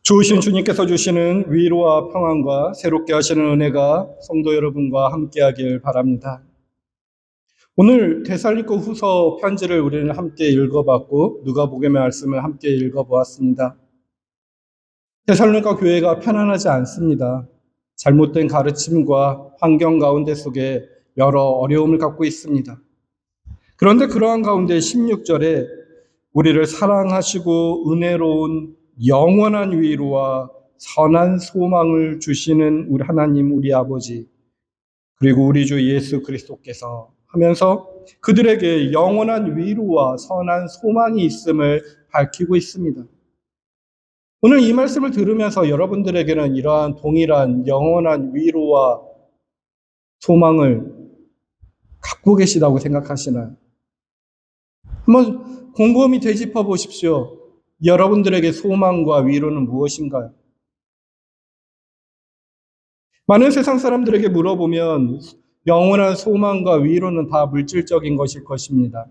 좋으신 주님께서 주시는 위로와 평안과 새롭게 하시는 은혜가 성도 여러분과 함께하길 바랍니다. 오늘 데살로니가 후서 편지를 우리는 함께 읽어봤고 누가복음의 말씀을 함께 읽어보았습니다. 데살로니가 교회가 편안하지 않습니다. 잘못된 가르침과 환경 가운데 속에 여러 어려움을 갖고 있습니다. 그런데 그러한 가운데 16절에 우리를 사랑하시고 은혜로운 영원한 위로와 선한 소망을 주시는 우리 하나님, 우리 아버지, 그리고 우리 주 예수 그리스도께서 하면서 그들에게 영원한 위로와 선한 소망이 있음을 밝히고 있습니다. 오늘 이 말씀을 들으면서 여러분들에게는 이러한 동일한 영원한 위로와 소망을 갖고 계시다고 생각하시나요? 한번 곰곰이 되짚어 보십시오. 여러분들에게 소망과 위로는 무엇인가요? 많은 세상 사람들에게 물어보면 영원한 소망과 위로는 다 물질적인 것일 것입니다.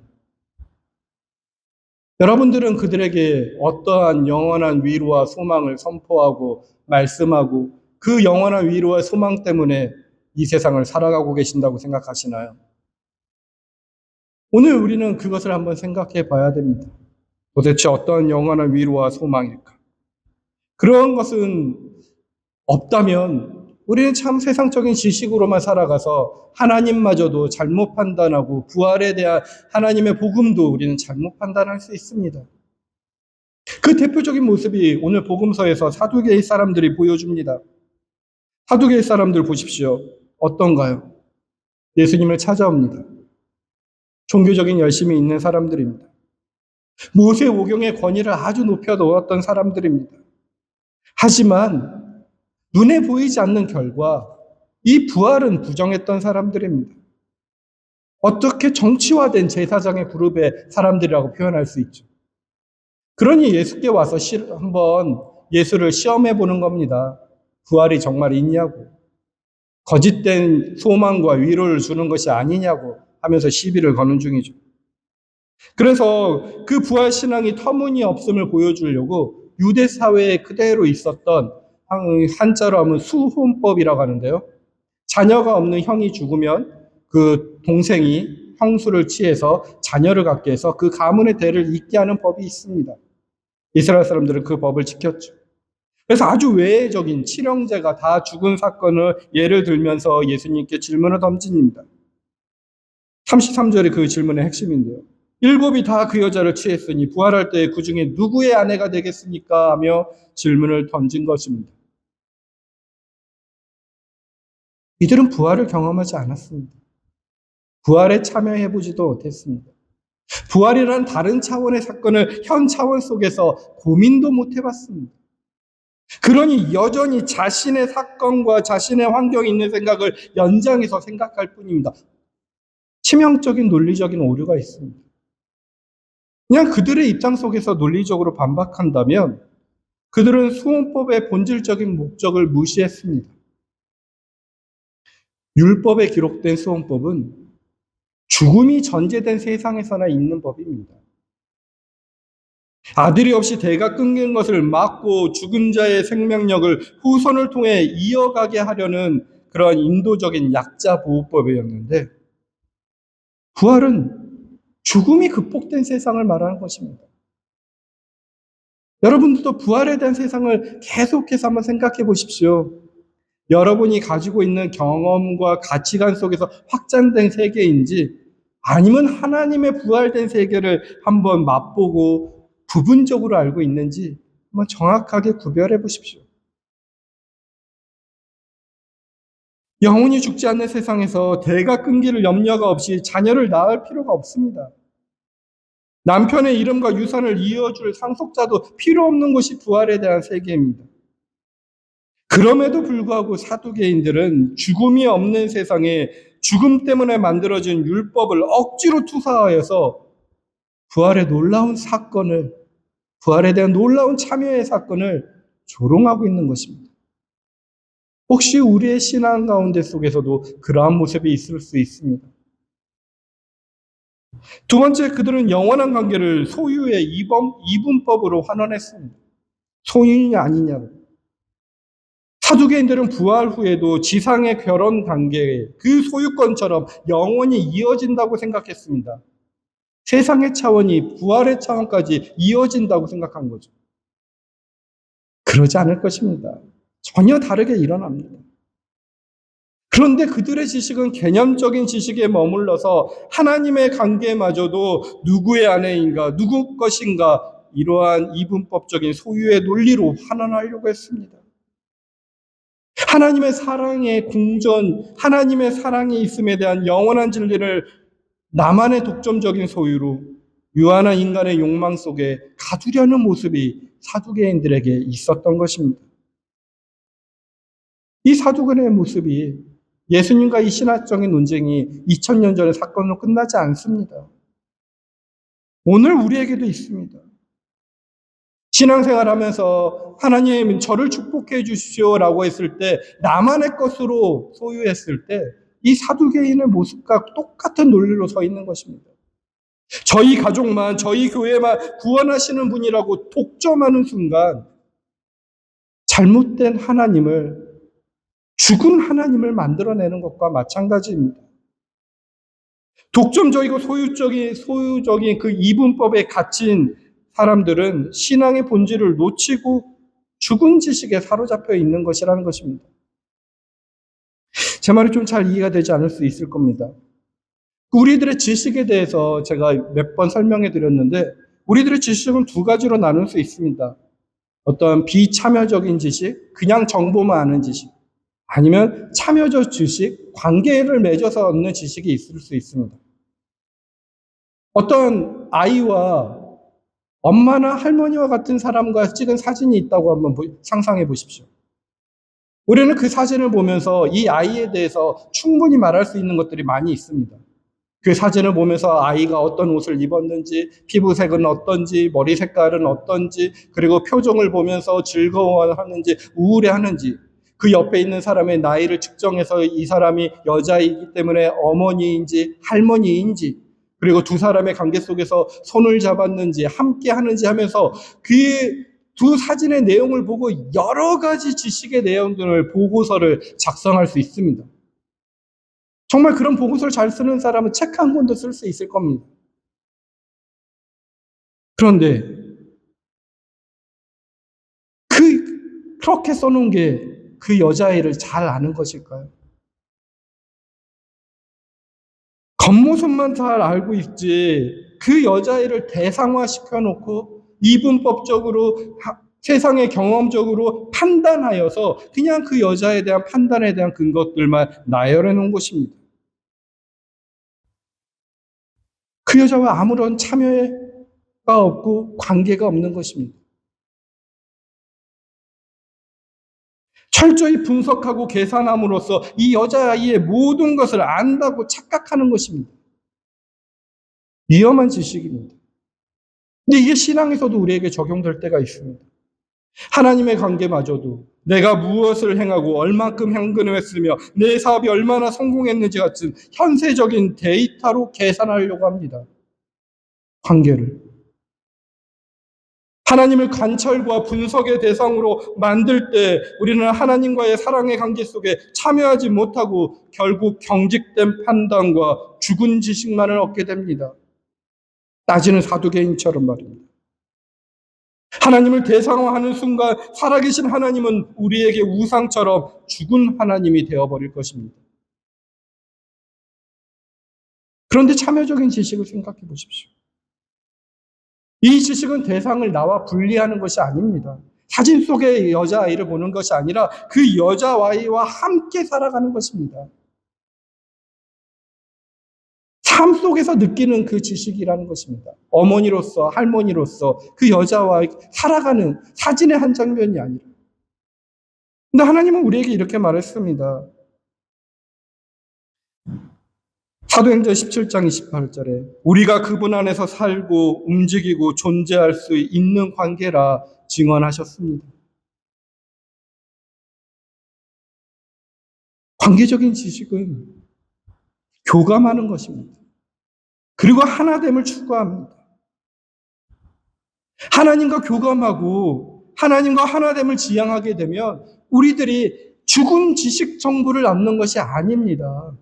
여러분들은 그들에게 어떠한 영원한 위로와 소망을 선포하고 말씀하고 그 영원한 위로와 소망 때문에 이 세상을 살아가고 계신다고 생각하시나요? 오늘 우리는 그것을 한번 생각해 봐야 됩니다. 도대체 어떠한 영원한 위로와 소망일까? 그런 것은 없다면 우리는 참 세상적인 지식으로만 살아가서 하나님마저도 잘못 판단하고 부활에 대한 하나님의 복음도 우리는 잘못 판단할 수 있습니다. 그 대표적인 모습이 오늘 복음서에서 사두개의 사람들이 보여줍니다. 사두개의 사람들 보십시오. 어떤가요? 예수님을 찾아옵니다. 종교적인 열심이 있는 사람들입니다. 모세오경의 권위를 아주 높여놓았던 사람들입니다. 하지만 눈에 보이지 않는 결과 이 부활은 부정했던 사람들입니다. 어떻게 정치화된 제사장의 그룹의 사람들이라고 표현할 수 있죠. 그러니 예수께 와서 한번 예수를 시험해 보는 겁니다. 부활이 정말 있냐고. 거짓된 소망과 위로를 주는 것이 아니냐고 하면서 시비를 거는 중이죠. 그래서 그 부활 신앙이 터무니없음을 보여주려고 유대 사회에 그대로 있었던 한자로 하면 수혼법이라고 하는데요. 자녀가 없는 형이 죽으면 그 동생이 형수를 취해서 자녀를 갖게 해서 그 가문의 대를 잇게 하는 법이 있습니다. 이스라엘 사람들은 그 법을 지켰죠. 그래서 아주 외회적인 칠형제가 다 죽은 사건을 예를 들면서 예수님께 질문을 던집니다. 33절이 그 질문의 핵심인데요. 일곱이 다 그 여자를 취했으니 부활할 때 그 중에 누구의 아내가 되겠습니까? 하며 질문을 던진 것입니다. 이들은 부활을 경험하지 않았습니다. 부활에 참여해보지도 못했습니다. 부활이라는 다른 차원의 사건을 현 차원 속에서 고민도 못 해봤습니다. 그러니 여전히 자신의 사건과 자신의 환경에 있는 생각을 연장해서 생각할 뿐입니다. 치명적인 논리적인 오류가 있습니다. 그냥 그들의 입장 속에서 논리적으로 반박한다면 그들은 수혼법의 본질적인 목적을 무시했습니다. 율법에 기록된 수혼법은 죽음이 전제된 세상에서나 있는 법입니다. 아들이 없이 대가 끊긴 것을 막고 죽은 자의 생명력을 후손을 통해 이어가게 하려는 그러한 인도적인 약자 보호법이었는데 부활은 죽음이 극복된 세상을 말하는 것입니다. 여러분들도 부활에 대한 세상을 계속해서 한번 생각해 보십시오. 여러분이 가지고 있는 경험과 가치관 속에서 확장된 세계인지 아니면 하나님의 부활된 세계를 한번 맛보고 부분적으로 알고 있는지 한번 정확하게 구별해 보십시오. 영원히 죽지 않는 세상에서 대가 끊기를 염려가 없이 자녀를 낳을 필요가 없습니다. 남편의 이름과 유산을 이어줄 상속자도 필요 없는 것이 부활에 대한 세계입니다. 그럼에도 불구하고 사두개인들은 죽음이 없는 세상에 죽음 때문에 만들어진 율법을 억지로 투사하여서 부활의 놀라운 사건을, 부활에 대한 놀라운 참여의 사건을 조롱하고 있는 것입니다. 혹시 우리의 신앙 가운데 속에서도 그러한 모습이 있을 수 있습니다. 두 번째, 그들은 영원한 관계를 소유의 이분법으로 환원했습니다. 소유냐 아니냐고. 사두개인들은 부활 후에도 지상의 결혼 관계, 그 소유권처럼 영원히 이어진다고 생각했습니다. 세상의 차원이 부활의 차원까지 이어진다고 생각한 거죠. 그러지 않을 것입니다. 전혀 다르게 일어납니다. 그런데 그들의 지식은 개념적인 지식에 머물러서 하나님의 관계마저도 누구의 아내인가, 누구 것인가, 이러한 이분법적인 소유의 논리로 환원하려고 했습니다. 하나님의 사랑의 궁전, 하나님의 사랑이 있음에 대한 영원한 진리를 나만의 독점적인 소유로 유한한 인간의 욕망 속에 가두려는 모습이 사두개인들에게 있었던 것입니다. 이 사두개인의 모습이 예수님과 이 신학적인 논쟁이 2000년 전의 사건으로 끝나지 않습니다. 오늘 우리에게도 있습니다. 신앙생활하면서 하나님 저를 축복해 주십시오라고 했을 때 나만의 것으로 소유했을 때 이 사두개인의 모습과 똑같은 논리로 서 있는 것입니다. 저희 가족만, 저희 교회만 구원하시는 분이라고 독점하는 순간 잘못된 하나님을, 죽은 하나님을 만들어내는 것과 마찬가지입니다. 독점적이고 소유적인 그 이분법에 갇힌 사람들은 신앙의 본질을 놓치고 죽은 지식에 사로잡혀 있는 것이라는 것입니다. 제 말이 좀 잘 이해가 되지 않을 수 있을 겁니다. 우리들의 지식에 대해서 제가 몇 번 설명해 드렸는데 우리들의 지식은 두 가지로 나눌 수 있습니다. 어떤 비참여적인 지식, 그냥 정보만 아는 지식, 아니면 참여적 지식, 관계를 맺어서 얻는 지식이 있을 수 있습니다. 어떤 아이와 엄마나 할머니와 같은 사람과 찍은 사진이 있다고 한번 상상해 보십시오. 우리는 그 사진을 보면서 이 아이에 대해서 충분히 말할 수 있는 것들이 많이 있습니다. 그 사진을 보면서 아이가 어떤 옷을 입었는지, 피부색은 어떤지, 머리 색깔은 어떤지, 그리고 표정을 보면서 즐거워하는지, 우울해하는지, 그 옆에 있는 사람의 나이를 측정해서 이 사람이 여자이기 때문에 어머니인지 할머니인지, 그리고 두 사람의 관계 속에서 손을 잡았는지 함께 하는지 하면서 그 두 사진의 내용을 보고 여러 가지 지식의 내용들을 보고서를 작성할 수 있습니다. 정말 그런 보고서를 잘 쓰는 사람은 책 한 권도 쓸 수 있을 겁니다. 그런데 그렇게 써놓은 게 그 여자애를 잘 아는 것일까요? 겉모습만 잘 알고 있지 그 여자애를 대상화시켜 놓고 이분법적으로 세상의 경험적으로 판단하여서 그냥 그 여자에 대한 판단에 대한 근거들만 나열해 놓은 것입니다. 그 여자와 아무런 참여가 없고 관계가 없는 것입니다. 철저히 분석하고 계산함으로써 이 여자아이의 모든 것을 안다고 착각하는 것입니다. 위험한 지식입니다. 근데 이게 신앙에서도 우리에게 적용될 때가 있습니다. 하나님의 관계마저도 내가 무엇을 행하고 얼만큼 현금했으며 내 사업이 얼마나 성공했는지 같은 현세적인 데이터로 계산하려고 합니다. 관계를. 하나님을 관찰과 분석의 대상으로 만들 때 우리는 하나님과의 사랑의 관계 속에 참여하지 못하고 결국 경직된 판단과 죽은 지식만을 얻게 됩니다. 따지는 사두개인처럼 말입니다. 하나님을 대상화하는 순간 살아계신 하나님은 우리에게 우상처럼 죽은 하나님이 되어버릴 것입니다. 그런데 참여적인 지식을 생각해 보십시오. 이 지식은 대상을 나와 분리하는 것이 아닙니다. 사진 속의 여자아이를 보는 것이 아니라 그 여자아이와 함께 살아가는 것입니다. 삶 속에서 느끼는 그 지식이라는 것입니다. 어머니로서, 할머니로서 그 여자와 살아가는 사진의 한 장면이 아니라. 근데 하나님은 우리에게 이렇게 말했습니다. 사도행전 17장 28절에 우리가 그분 안에서 살고 움직이고 존재할 수 있는 관계라 증언하셨습니다. 관계적인 지식은 교감하는 것입니다. 그리고 하나됨을 추구합니다. 하나님과 교감하고 하나님과 하나됨을 지향하게 되면 우리들이 죽은 지식 정보를 남는 것이 아닙니다.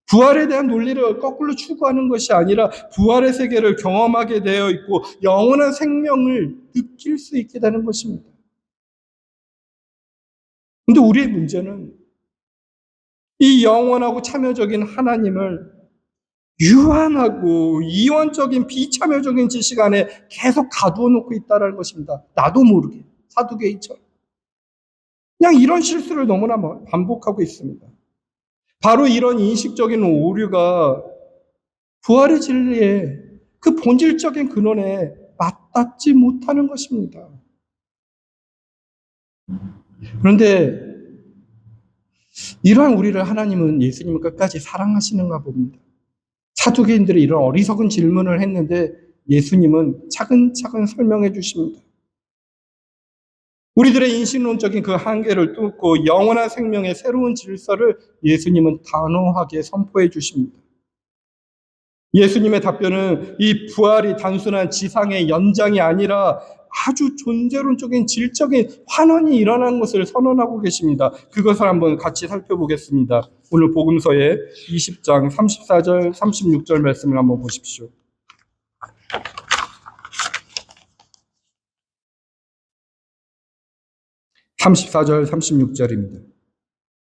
부활에 대한 논리를 거꾸로 추구하는 것이 아니라 부활의 세계를 경험하게 되어 있고 영원한 생명을 느낄 수 있게 되는 것입니다. 근데 우리의 문제는 이 영원하고 참여적인 하나님을 유한하고 이원적인 비참여적인 지식 안에 계속 가두어 놓고 있다는 것입니다. 나도 모르게 사두개이처럼. 그냥 이런 실수를 너무나 반복하고 있습니다. 바로 이런 인식적인 오류가 부활의 진리에 그 본질적인 근원에 맞닿지 못하는 것입니다. 그런데 이러한 우리를 하나님은 예수님은 끝까지 사랑하시는가 봅니다. 사두개인들이 이런 어리석은 질문을 했는데 예수님은 차근차근 설명해 주십니다. 우리들의 인식론적인 그 한계를 뚫고 영원한 생명의 새로운 질서를 예수님은 단호하게 선포해 주십니다. 예수님의 답변은 이 부활이 단순한 지상의 연장이 아니라 아주 존재론적인 질적인 환원이 일어난 것을 선언하고 계십니다. 그것을 한번 같이 살펴보겠습니다. 오늘 복음서의 20장 34절 36절 말씀을 한번 보십시오. 34절 36절입니다.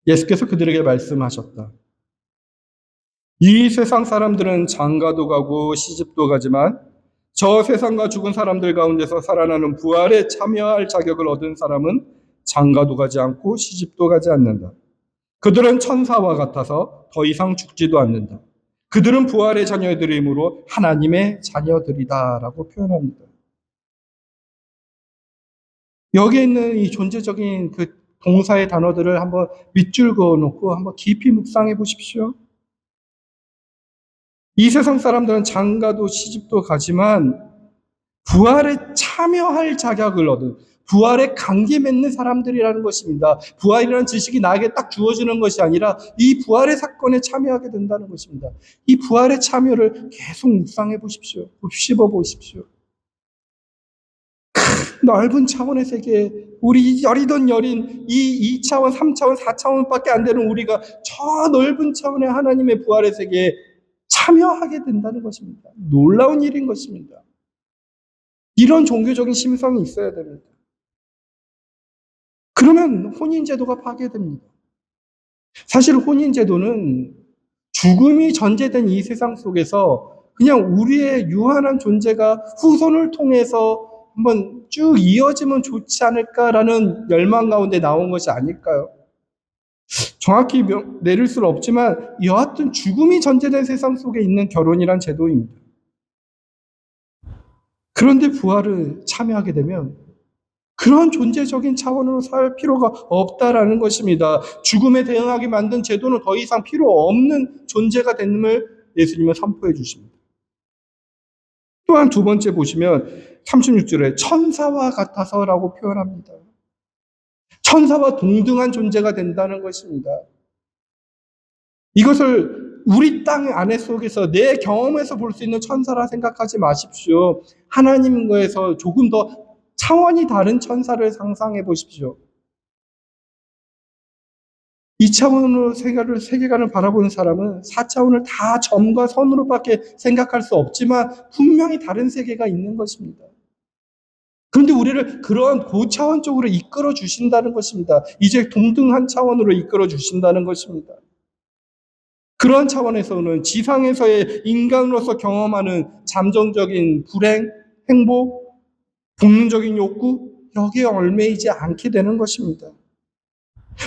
예수께서 그들에게 말씀하셨다. 이 세상 사람들은 장가도 가고 시집도 가지만 저 세상과 죽은 사람들 가운데서 살아나는 부활에 참여할 자격을 얻은 사람은 장가도 가지 않고 시집도 가지 않는다. 그들은 천사와 같아서 더 이상 죽지도 않는다. 그들은 부활의 자녀들이므로 하나님의 자녀들이다라고 표현합니다. 여기에 있는 이 존재적인 그 동사의 단어들을 한번 밑줄 그어놓고 한번 깊이 묵상해 보십시오. 이 세상 사람들은 장가도 시집도 가지만 부활에 참여할 자격을 얻은 부활에 관계 맺는 사람들이라는 것입니다. 부활이라는 지식이 나에게 딱 주어지는 것이 아니라 이 부활의 사건에 참여하게 된다는 것입니다. 이 부활의 참여를 계속 묵상해 보십시오. 씹어 보십시오. 넓은 차원의 세계에 우리 여리던 여린 이 2차원, 3차원, 4차원밖에 안 되는 우리가 저 넓은 차원의 하나님의 부활의 세계에 참여하게 된다는 것입니다. 놀라운 일인 것입니다. 이런 종교적인 심성이 있어야 됩니다. 그러면 혼인제도가 파괴됩니다. 사실 혼인제도는 죽음이 전제된 이 세상 속에서 그냥 우리의 유한한 존재가 후손을 통해서 한번 쭉 이어지면 좋지 않을까라는 열망 가운데 나온 것이 아닐까요? 정확히 내릴 수는 없지만 여하튼 죽음이 전제된 세상 속에 있는 결혼이란 제도입니다. 그런데 부활을 참여하게 되면 그런 존재적인 차원으로 살 필요가 없다라는 것입니다. 죽음에 대응하게 만든 제도는 더 이상 필요 없는 존재가 됨을 예수님은 선포해 주십니다. 또한 두 번째 보시면 36절에 천사와 같아서라고 표현합니다. 천사와 동등한 존재가 된다는 것입니다. 이것을 우리 땅 안에 속에서 내 경험에서 볼 수 있는 천사라 생각하지 마십시오. 하나님과에서 조금 더 차원이 다른 천사를 상상해 보십시오. 이 차원으로 세계관을 바라보는 사람은 4차원을 다 점과 선으로밖에 생각할 수 없지만 분명히 다른 세계가 있는 것입니다. 그런데 우리를 그러한 고차원적으로 이끌어 주신다는 것입니다. 이제 동등한 차원으로 이끌어 주신다는 것입니다. 그러한 차원에서는 지상에서의 인간으로서 경험하는 잠정적인 불행, 행복, 본능적인 욕구, 여기에 얽매이지 않게 되는 것입니다.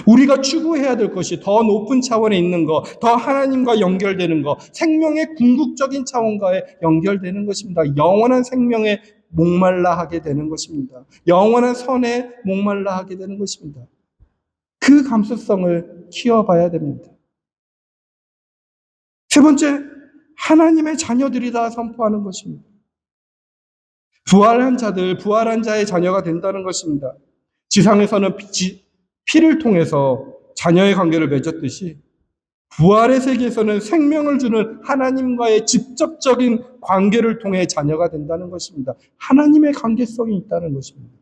우리가 추구해야 될 것이 더 높은 차원에 있는 것, 더 하나님과 연결되는 것, 생명의 궁극적인 차원과에 연결되는 것입니다. 영원한 생명에 목말라 하게 되는 것입니다. 영원한 선에 목말라 하게 되는 것입니다. 그 감수성을 키워봐야 됩니다. 세 번째, 하나님의 자녀들이다 선포하는 것입니다. 부활한 자들, 부활한 자의 자녀가 된다는 것입니다. 지상에서는 피를 통해서 자녀의 관계를 맺었듯이 부활의 세계에서는 생명을 주는 하나님과의 직접적인 관계를 통해 자녀가 된다는 것입니다. 하나님의 관계성이 있다는 것입니다.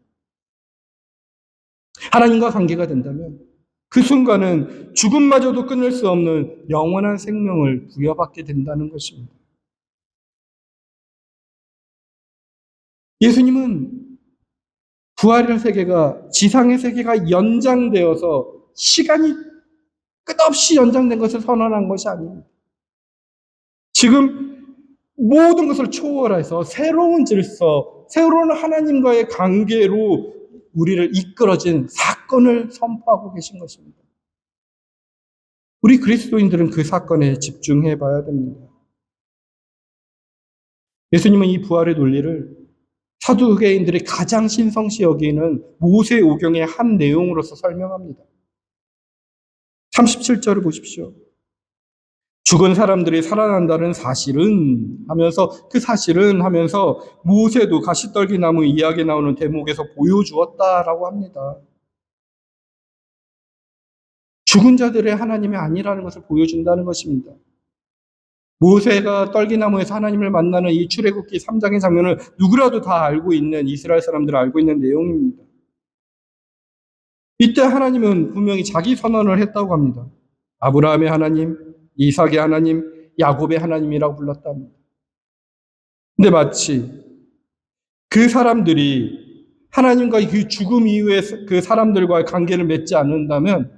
하나님과 관계가 된다면 그 순간은 죽음마저도 끊을 수 없는 영원한 생명을 부여받게 된다는 것입니다. 예수님은 부활의 세계가 지상의 세계가 연장되어서 시간이 끝없이 연장된 것을 선언한 것이 아닙니다. 지금 모든 것을 초월해서 새로운 질서, 새로운 하나님과의 관계로 우리를 이끌어진 사건을 선포하고 계신 것입니다. 우리 그리스도인들은 그 사건에 집중해 봐야 됩니다. 예수님은 이 부활의 논리를 사두개인들이 가장 신성시 여기는 모세오경의 한 내용으로서 설명합니다. 37절을 보십시오. 죽은 사람들이 살아난다는 사실은 하면서 그 사실은 하면서 모세도 가시떨기나무 이야기에 나오는 대목에서 보여주었다라고 합니다. 죽은 자들의 하나님이 아니라는 것을 보여준다는 것입니다. 모세가 떨기나무에서 하나님을 만나는 이 출애굽기 3장의 장면을 누구라도 다 알고 있는 이스라엘 사람들은 알고 있는 내용입니다. 이때 하나님은 분명히 자기 선언을 했다고 합니다. 아브라함의 하나님, 이삭의 하나님, 야곱의 하나님이라고 불렀답니다. 근데 마치 그 사람들이 하나님과 그 죽음 이후에 그 사람들과의 관계를 맺지 않는다면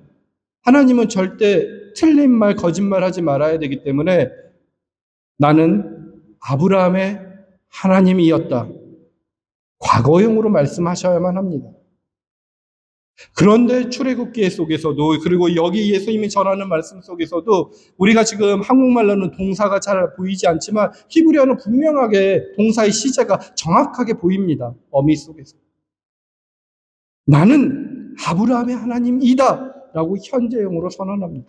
하나님은 절대 틀린 말, 거짓말하지 말아야 되기 때문에 나는 아브라함의 하나님이었다. 과거형으로 말씀하셔야만 합니다. 그런데 출애굽기 속에서도 그리고 여기 예수님이 전하는 말씀 속에서도 우리가 지금 한국말로는 동사가 잘 보이지 않지만 히브리어는 분명하게 동사의 시제가 정확하게 보입니다. 어미 속에서. 나는 아브라함의 하나님이다 라고 현재형으로 선언합니다.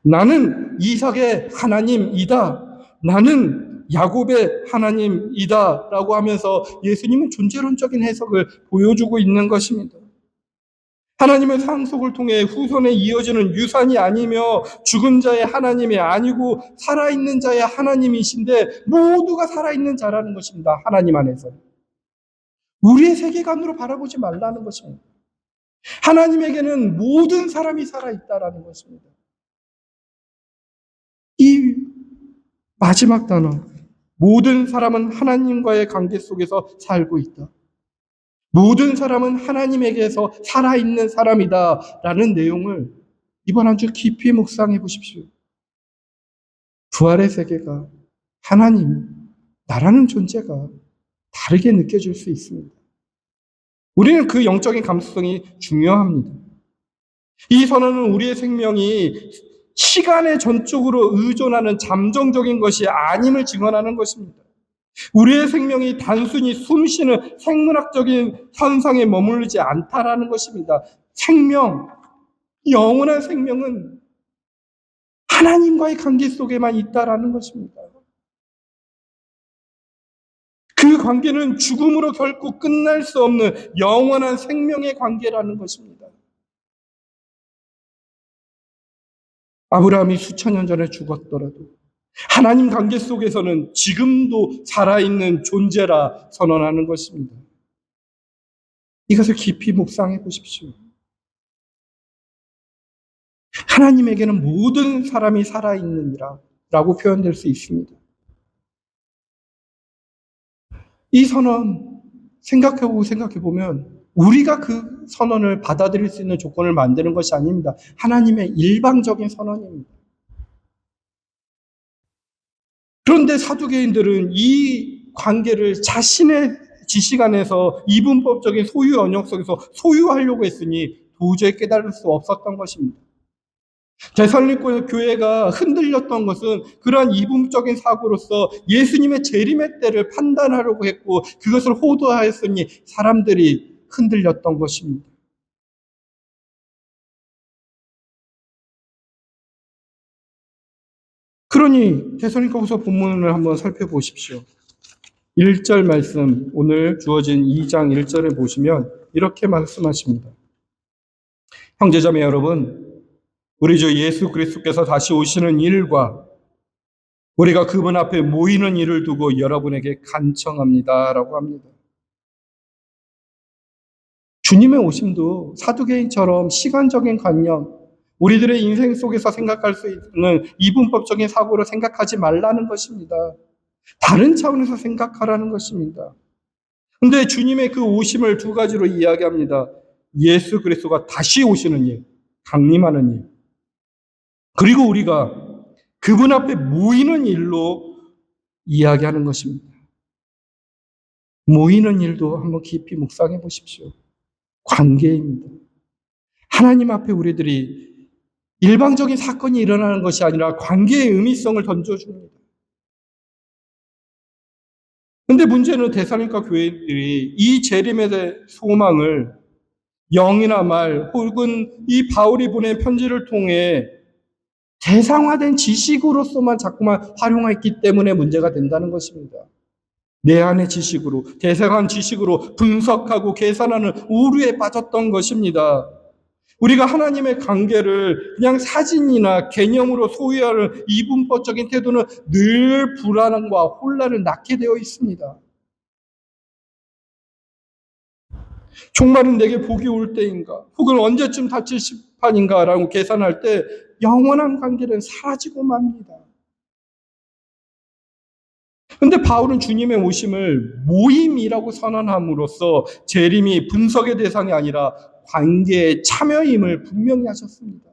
나는 이삭의 하나님이다. 나는 야곱의 하나님이다 라고 하면서 예수님은 존재론적인 해석을 보여주고 있는 것입니다. 하나님의 상속을 통해 후손에 이어지는 유산이 아니며 죽은 자의 하나님이 아니고 살아있는 자의 하나님이신데 모두가 살아있는 자라는 것입니다. 하나님 안에서. 우리의 세계관으로 바라보지 말라는 것입니다. 하나님에게는 모든 사람이 살아있다라는 것입니다. 이 마지막 단어, 모든 사람은 하나님과의 관계 속에서 살고 있다. 모든 사람은 하나님에게서 살아있는 사람이다 라는 내용을 이번 한 주 깊이 묵상해 보십시오. 부활의 세계가 하나님이 나라는 존재가 다르게 느껴질 수 있습니다. 우리는 그 영적인 감수성이 중요합니다. 이 선언은 우리의 생명이 시간에 전적으로 의존하는 잠정적인 것이 아님을 증언하는 것입니다. 우리의 생명이 단순히 숨쉬는 생물학적인 현상에 머무르지 않다라는 것입니다. 생명, 영원한 생명은 하나님과의 관계 속에만 있다라는 것입니다. 그 관계는 죽음으로 결코 끝날 수 없는 영원한 생명의 관계라는 것입니다. 아브라함이 수천 년 전에 죽었더라도 하나님 관계 속에서는 지금도 살아있는 존재라 선언하는 것입니다. 이것을 깊이 묵상해 보십시오. 하나님에게는 모든 사람이 살아있느니라 라고 표현될 수 있습니다. 이 선언 생각해보면 우리가 그 선언을 받아들일 수 있는 조건을 만드는 것이 아닙니다. 하나님의 일방적인 선언입니다. 그런데 사두개인들은 이 관계를 자신의 지식 안에서 이분법적인 소유 언역 속에서 소유하려고 했으니 도저히 깨달을 수 없었던 것입니다. 데살로니가 교회가 흔들렸던 것은 그러한 이분적인 사고로서 예수님의 재림의 때를 판단하려고 했고 그것을 호도하였으니 사람들이 흔들렸던 것입니다. 그러니 데살로니가후서 본문을 한번 살펴보십시오. 1절 말씀, 오늘 주어진 2장 1절에 보시면 이렇게 말씀하십니다. 형제자매 여러분, 우리 주 예수 그리스도께서 다시 오시는 일과 우리가 그분 앞에 모이는 일을 두고 여러분에게 간청합니다 라고 합니다. 주님의 오심도 사두개인처럼 시간적인 관념, 우리들의 인생 속에서 생각할 수 있는 이분법적인 사고로 생각하지 말라는 것입니다. 다른 차원에서 생각하라는 것입니다. 근데 주님의 그 오심을 두 가지로 이야기합니다. 예수 그리스도가 다시 오시는 일, 강림하는 일. 그리고 우리가 그분 앞에 모이는 일로 이야기하는 것입니다. 모이는 일도 한번 깊이 묵상해 보십시오. 관계입니다. 하나님 앞에 우리들이 일방적인 사건이 일어나는 것이 아니라 관계의 의미성을 던져줍니다. 근데 문제는 데살로니가 교회들이 이 재림에 대해 소망을 영이나 말 혹은 이 바울이 보낸 편지를 통해 대상화된 지식으로서만 자꾸만 활용했기 때문에 문제가 된다는 것입니다. 내 안의 지식으로, 대상한 지식으로 분석하고 계산하는 오류에 빠졌던 것입니다. 우리가 하나님의 관계를 그냥 사진이나 개념으로 소유하는 이분법적인 태도는 늘 불안함과 혼란을 낳게 되어 있습니다. 종말은 내게 복이 올 때인가? 혹은 언제쯤 닥칠 심판인가? 라고 계산할 때 영원한 관계는 사라지고 맙니다. 근데 바울은 주님의 오심을 모임이라고 선언함으로써 재림이 분석의 대상이 아니라 관계의 참여임을 분명히 하셨습니다.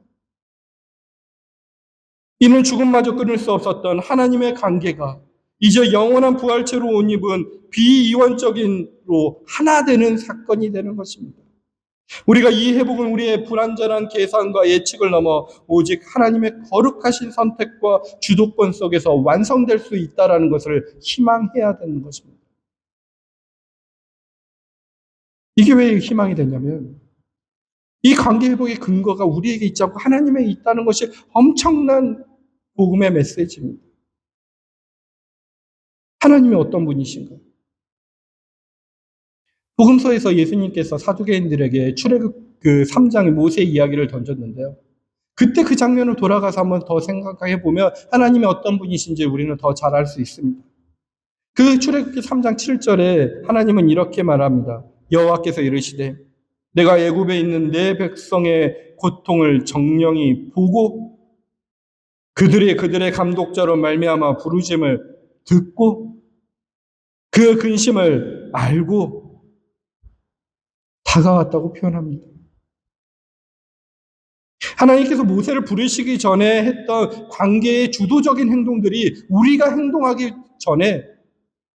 이는 죽음마저 끊을 수 없었던 하나님의 관계가 이제 영원한 부활체로 옷 입은 비이원적인로 하나 되는 사건이 되는 것입니다. 우리가 이 회복은 우리의 불완전한 계산과 예측을 넘어 오직 하나님의 거룩하신 선택과 주도권 속에서 완성될 수 있다는 것을 희망해야 되는 것입니다. 이게 왜 희망이 되냐면 이 관계 회복의 근거가 우리에게 있지 않고 하나님에게 있다는 것이 엄청난 복음의 메시지입니다. 하나님이 어떤 분이신가? 복음서에서 예수님께서 사두개인들에게 출애굽 그 3장의 모세 이야기를 던졌는데요. 그때 그 장면을 돌아가서 한번 더 생각해 보면 하나님이 어떤 분이신지 우리는 더 잘 알 수 있습니다. 그 출애굽기 3장 7절에 하나님은 이렇게 말합니다. 여호와께서 이르시되 내가 애굽에 있는 내 백성의 고통을 정령이 보고 그들의 감독자로 말미암아 부르심을 듣고 그 근심을 알고 다가왔다고 표현합니다. 하나님께서 모세를 부르시기 전에 했던 관계의 주도적인 행동들이 우리가 행동하기 전에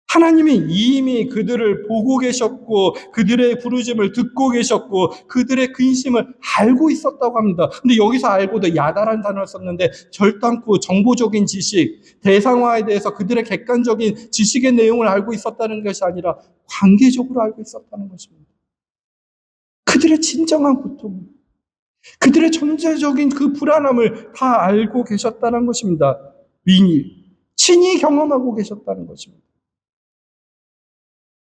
하나님이 이미 그들을 보고 계셨고 그들의 부르심을 듣고 계셨고 그들의 근심을 알고 있었다고 합니다. 근데 여기서 알고도 야다란 단어를 썼는데 절단코 정보적인 지식, 대상화에 대해서 그들의 객관적인 지식의 내용을 알고 있었다는 것이 아니라 관계적으로 알고 있었다는 것입니다. 그들의 진정한 고통, 그들의 전체적인 그 불안함을 다 알고 계셨다는 것입니다. 친히 경험하고 계셨다는 것입니다.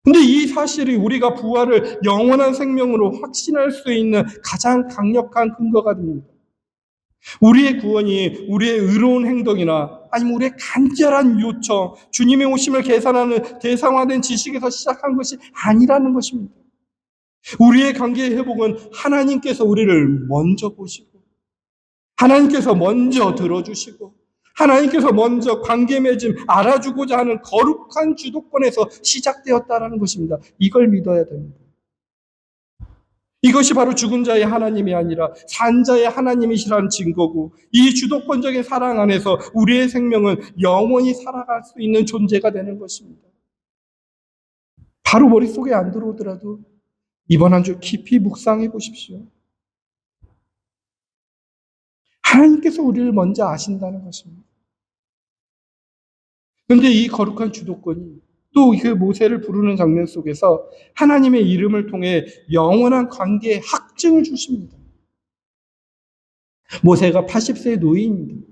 근데 이 사실이 우리가 부활을 영원한 생명으로 확신할 수 있는 가장 강력한 근거가 됩니다. 우리의 구원이 우리의 의로운 행동이나 아니면 우리의 간절한 요청, 주님의 오심을 계산하는 대상화된 지식에서 시작한 것이 아니라는 것입니다. 우리의 관계의 회복은 하나님께서 우리를 먼저 보시고 하나님께서 먼저 들어주시고 하나님께서 먼저 관계 맺음 알아주고자 하는 거룩한 주도권에서 시작되었다는 것입니다. 이걸 믿어야 됩니다. 이것이 바로 죽은 자의 하나님이 아니라 산 자의 하나님이시라는 증거고 이 주도권적인 사랑 안에서 우리의 생명은 영원히 살아갈 수 있는 존재가 되는 것입니다. 바로 머릿속에 안 들어오더라도 이번 한 주 깊이 묵상해 보십시오. 하나님께서 우리를 먼저 아신다는 것입니다. 그런데 이 거룩한 주도권이 또 그 모세를 부르는 장면 속에서 하나님의 이름을 통해 영원한 관계의 확증을 주십니다. 모세가 80세의 노인입니다.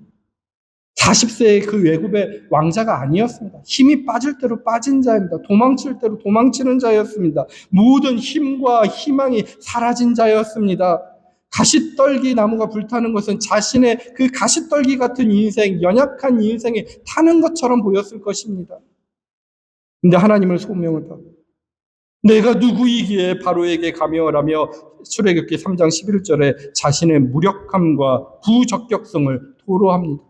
40세의 그 외국의 왕자가 아니었습니다. 힘이 빠질 대로 빠진 자입니다. 도망칠 대로 도망치는 자였습니다. 모든 힘과 희망이 사라진 자였습니다. 가시떨기 나무가 불타는 것은 자신의 그 가시떨기 같은 인생, 연약한 인생에 타는 것처럼 보였을 것입니다. 근데 하나님을 소명을 받고 내가 누구이기에 바로에게 가며라며 출애굽기 3장 11절에 자신의 무력함과 부적격성을 토로합니다.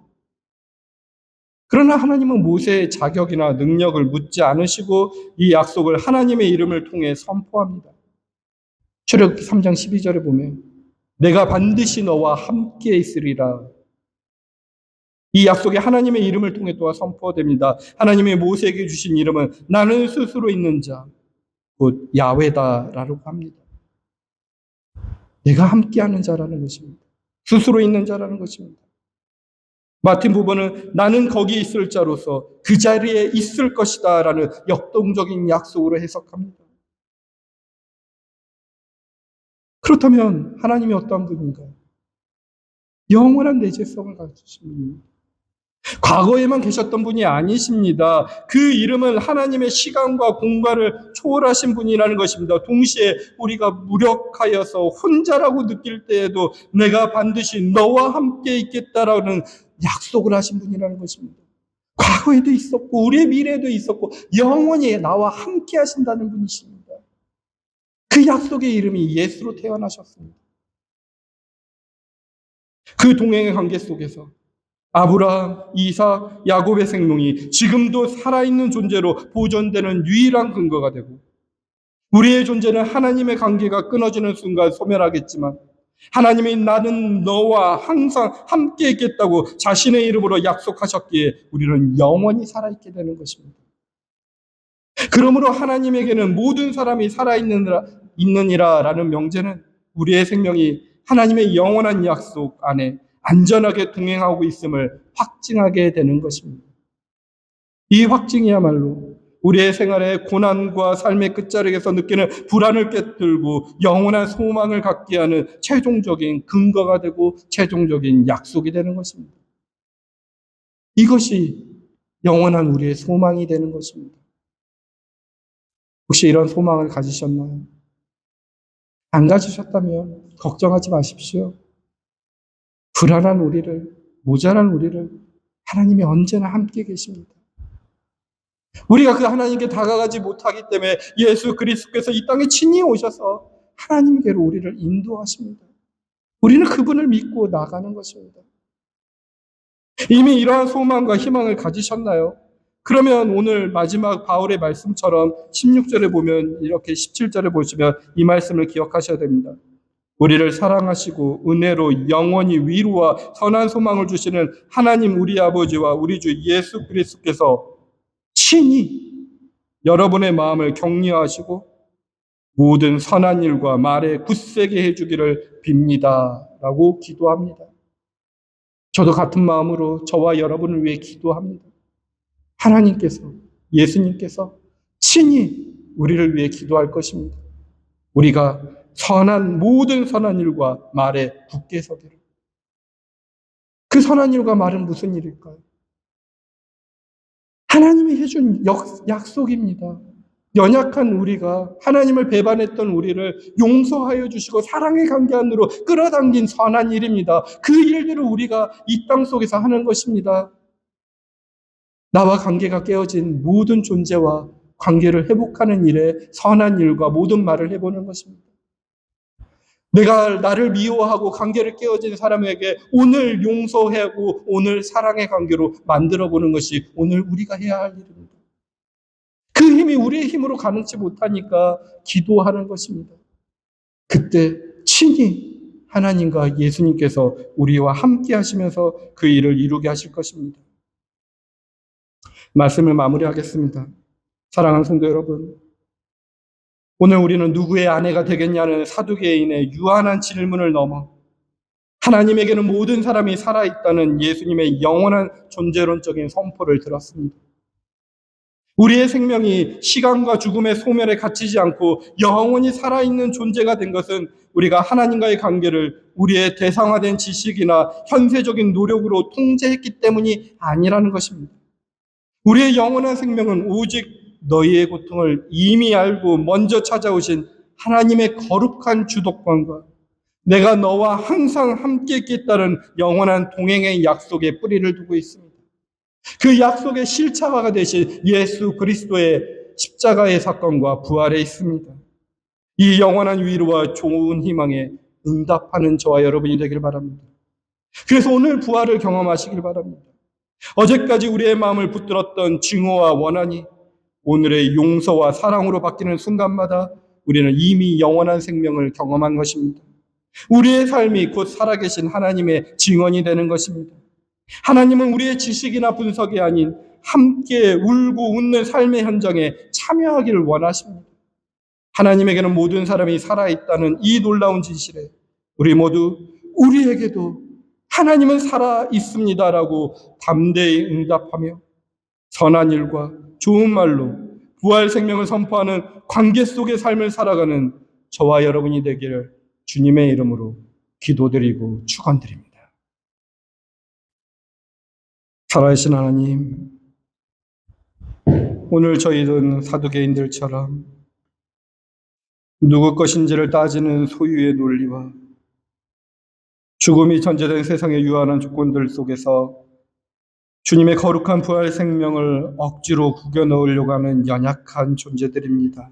그러나 하나님은 모세의 자격이나 능력을 묻지 않으시고 이 약속을 하나님의 이름을 통해 선포합니다. 출애굽기 3장 12절에 보면 내가 반드시 너와 함께 있으리라. 이 약속이 하나님의 이름을 통해 또한 선포됩니다. 하나님의 모세에게 주신 이름은 나는 스스로 있는 자, 곧 야훼다라고 합니다. 내가 함께하는 자라는 것입니다. 스스로 있는 자라는 것입니다. 마틴 부버는 나는 거기 있을 자로서 그 자리에 있을 것이다 라는 역동적인 약속으로 해석합니다. 그렇다면 하나님이 어떤 분인가요? 영원한 내재성을 가지신 분입니다. 과거에만 계셨던 분이 아니십니다. 그 이름은 하나님의 시간과 공간을 초월하신 분이라는 것입니다. 동시에 우리가 무력하여서 혼자라고 느낄 때에도 내가 반드시 너와 함께 있겠다라는 약속을 하신 분이라는 것입니다. 과거에도 있었고 우리의 미래에도 있었고 영원히 나와 함께 하신다는 분이십니다. 그 약속의 이름이 예수로 태어나셨습니다. 그 동행의 관계 속에서 아브라함, 이삭, 야곱의 생명이 지금도 살아있는 존재로 보존되는 유일한 근거가 되고 우리의 존재는 하나님의 관계가 끊어지는 순간 소멸하겠지만 하나님이 나는 너와 항상 함께 있겠다고 자신의 이름으로 약속하셨기에 우리는 영원히 살아있게 되는 것입니다. 그러므로 하나님에게는 모든 사람이 살아있느니라라는 명제는 우리의 생명이 하나님의 영원한 약속 안에 안전하게 동행하고 있음을 확증하게 되는 것입니다. 이 확증이야말로 우리의 생활의 고난과 삶의 끝자락에서 느끼는 불안을 깨뜨리고 영원한 소망을 갖게 하는 최종적인 근거가 되고 최종적인 약속이 되는 것입니다. 이것이 영원한 우리의 소망이 되는 것입니다. 혹시 이런 소망을 가지셨나요? 안 가지셨다면 걱정하지 마십시오. 불안한 우리를, 모자란 우리를 하나님이 언제나 함께 계십니다. 우리가 그 하나님께 다가가지 못하기 때문에 예수 그리스도께서 이 땅에 친히 오셔서 하나님께로 우리를 인도하십니다. 우리는 그분을 믿고 나가는 것입니다. 이미 이러한 소망과 희망을 가지셨나요? 그러면 오늘 마지막 바울의 말씀처럼 16절에 보면 이렇게 17절에 보시면 이 말씀을 기억하셔야 됩니다. 우리를 사랑하시고 은혜로 영원히 위로와 선한 소망을 주시는 하나님 우리 아버지와 우리 주 예수 그리스도께서 친히 여러분의 마음을 격려하시고 모든 선한 일과 말에 굳세게 해주기를 빕니다. 라고 기도합니다. 저도 같은 마음으로 저와 여러분을 위해 기도합니다. 하나님께서, 예수님께서 친히 우리를 위해 기도할 것입니다. 우리가 모든 선한 일과 말에 굳게 서기를. 그 선한 일과 말은 무슨 일일까요? 하나님이 해준 약속입니다. 연약한 우리가 하나님을 배반했던 우리를 용서하여 주시고 사랑의 관계 안으로 끌어당긴 선한 일입니다. 그 일들을 우리가 이 땅 속에서 하는 것입니다. 나와 관계가 깨어진 모든 존재와 관계를 회복하는 일에 선한 일과 모든 말을 해보는 것입니다. 내가 나를 미워하고 관계를 깨어진 사람에게 오늘 용서하고 오늘 사랑의 관계로 만들어보는 것이 오늘 우리가 해야 할 일입니다. 그 힘이 우리의 힘으로 가능치 못하니까 기도하는 것입니다. 그때 친히 하나님과 예수님께서 우리와 함께 하시면서 그 일을 이루게 하실 것입니다. 말씀을 마무리하겠습니다. 사랑하는 성도 여러분, 오늘 우리는 누구의 아내가 되겠냐는 사두개인의 유한한 질문을 넘어 하나님에게는 모든 사람이 살아있다는 예수님의 영원한 존재론적인 선포를 들었습니다. 우리의 생명이 시간과 죽음의 소멸에 갇히지 않고 영원히 살아있는 존재가 된 것은 우리가 하나님과의 관계를 우리의 대상화된 지식이나 현세적인 노력으로 통제했기 때문이 아니라는 것입니다. 우리의 영원한 생명은 오직 너희의 고통을 이미 알고 먼저 찾아오신 하나님의 거룩한 주도권과 내가 너와 항상 함께 있겠다는 영원한 동행의 약속에 뿌리를 두고 있습니다. 그 약속의 실체화가 되신 예수 그리스도의 십자가의 사건과 부활에 있습니다. 이 영원한 위로와 좋은 희망에 응답하는 저와 여러분이 되길 바랍니다. 그래서 오늘 부활을 경험하시길 바랍니다. 어제까지 우리의 마음을 붙들었던 증오와 원한이 오늘의 용서와 사랑으로 바뀌는 순간마다 우리는 이미 영원한 생명을 경험한 것입니다. 우리의 삶이 곧 살아계신 하나님의 증언이 되는 것입니다. 하나님은 우리의 지식이나 분석이 아닌 함께 울고 웃는 삶의 현장에 참여하기를 원하십니다. 하나님에게는 모든 사람이 살아있다는 이 놀라운 진실에 우리 모두 우리에게도 하나님은 살아있습니다라고 담대히 응답하며 선한 일과 좋은 말로 부활 생명을 선포하는 관계 속의 삶을 살아가는 저와 여러분이 되기를 주님의 이름으로 기도드리고 축원드립니다. 살아계신 하나님, 오늘 저희는 사두개인들처럼 누구 것인지를 따지는 소유의 논리와 죽음이 전제된 세상의 유한한 조건들 속에서 주님의 거룩한 부활 생명을 억지로 구겨 넣으려고 하는 연약한 존재들입니다.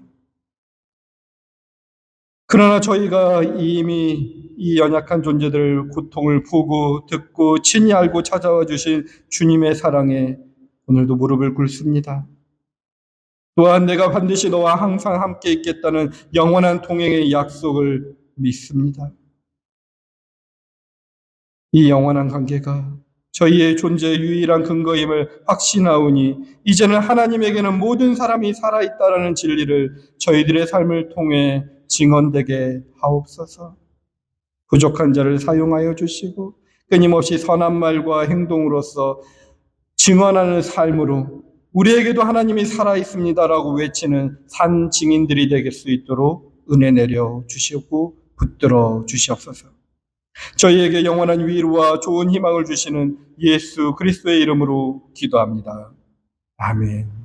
그러나 저희가 이미 이 연약한 존재들 고통을 보고 듣고 친히 알고 찾아와 주신 주님의 사랑에 오늘도 무릎을 꿇습니다. 또한 내가 반드시 너와 항상 함께 있겠다는 영원한 동행의 약속을 믿습니다. 이 영원한 관계가 저희의 존재의 유일한 근거임을 확신하오니 이제는 하나님에게는 모든 사람이 살아있다라는 진리를 저희들의 삶을 통해 증언되게 하옵소서. 부족한 자를 사용하여 주시고 끊임없이 선한 말과 행동으로서 증언하는 삶으로 우리에게도 하나님이 살아있습니다라고 외치는 산 증인들이 될 수 있도록 은혜 내려 주시고 붙들어 주시옵소서. 저희에게 영원한 위로와 좋은 희망을 주시는 예수 그리스도의 이름으로 기도합니다. 아멘.